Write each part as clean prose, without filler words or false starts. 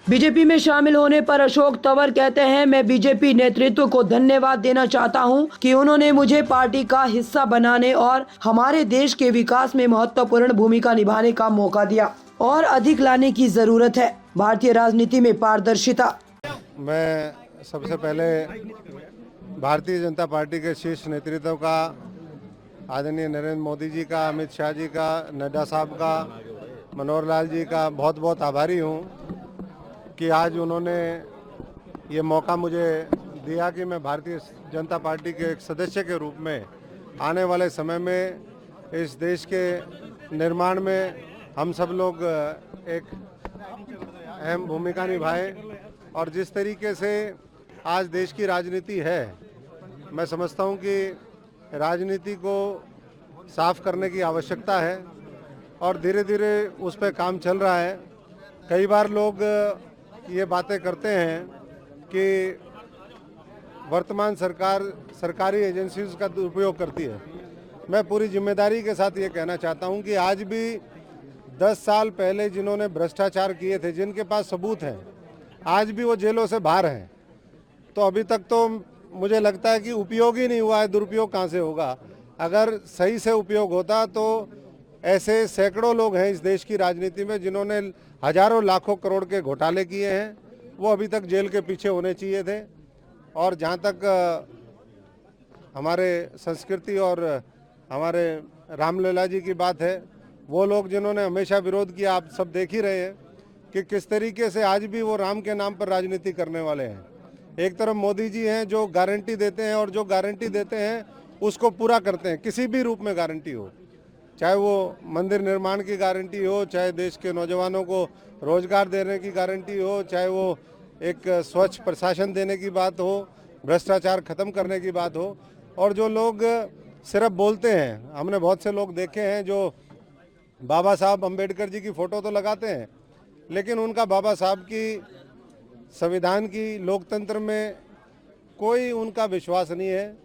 BJP में शामिल होने पर अशोक तंवर कहते हैं, मैं बीजेपी नेतृत्व को धन्यवाद देना चाहता हूं कि उन्होंने मुझे पार्टी का हिस्सा बनाने और हमारे देश के विकास में महत्वपूर्ण भूमिका निभाने का मौका दिया और अधिक लाने की जरूरत है। भारतीय राजनीति में पारदर्शिता। मैं सबसे पहले भारतीय जनता पार्टी के शीर्ष नेतृत्व का, आदरणीय नरेंद्र मोदी जी का, अमित शाह जी का, नड्डा साहब का, मनोहर लाल जी का बहुत बहुत आभारी हूं कि आज उन्होंने ये मौका मुझे दिया कि मैं भारतीय जनता पार्टी के एक सदस्य के रूप में आने वाले समय में इस देश के निर्माण में हम सब लोग एक अहम भूमिका निभाएं। और जिस तरीके से आज देश की राजनीति है, मैं समझता हूं कि राजनीति को साफ करने की आवश्यकता है और धीरे धीरे उस पर काम चल रहा है। कई बार लोग ये बातें करते हैं कि वर्तमान सरकार सरकारी एजेंसीज का दुरुपयोग करती है। मैं पूरी जिम्मेदारी के साथ ये कहना चाहता हूं कि आज भी 10 साल पहले जिन्होंने भ्रष्टाचार किए थे, जिनके पास सबूत हैं, आज भी वो जेलों से बाहर हैं। तो अभी तक तो मुझे लगता है कि उपयोग ही नहीं हुआ है, दुरुपयोग कहाँ से होगा। अगर सही से उपयोग होता तो ऐसे सैकड़ों लोग हैं इस देश की राजनीति में जिन्होंने हजारों लाखों करोड़ के घोटाले किए हैं, वो अभी तक जेल के पीछे होने चाहिए थे। और जहाँ तक हमारे संस्कृति और हमारे रामलला जी की बात है, वो लोग जिन्होंने हमेशा विरोध किया, आप सब देख ही रहे हैं कि किस तरीके से आज भी वो राम के नाम पर राजनीति करने वाले हैं। एक तरफ मोदी जी हैं जो गारंटी देते हैं और जो गारंटी देते हैं उसको पूरा करते हैं, किसी भी रूप में गारंटी हो, चाहे वो मंदिर निर्माण की गारंटी हो, चाहे देश के नौजवानों को रोजगार देने की गारंटी हो, चाहे वो एक स्वच्छ प्रशासन देने की बात हो, भ्रष्टाचार खत्म करने की बात हो। और जो लोग सिर्फ बोलते हैं, हमने बहुत से लोग देखे हैं जो बाबा साहब अम्बेडकर जी की फ़ोटो तो लगाते हैं, लेकिन उनका बाबा साहब की, संविधान की, लोकतंत्र में कोई उनका विश्वास नहीं है।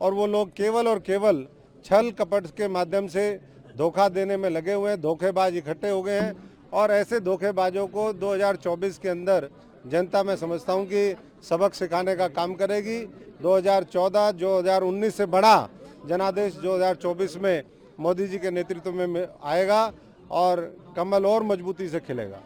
और वो लोग केवल और केवल छल कपट के माध्यम से धोखा देने में लगे हुए हैं, धोखेबाज इकट्ठे हो गए हैं। और ऐसे धोखेबाजों को 2024 के अंदर जनता, मैं समझता हूं कि सबक सिखाने का काम करेगी। 2019 से बड़ा जनादेश 2024 में मोदी जी के नेतृत्व में आएगा और कमल और मजबूती से खिलेगा।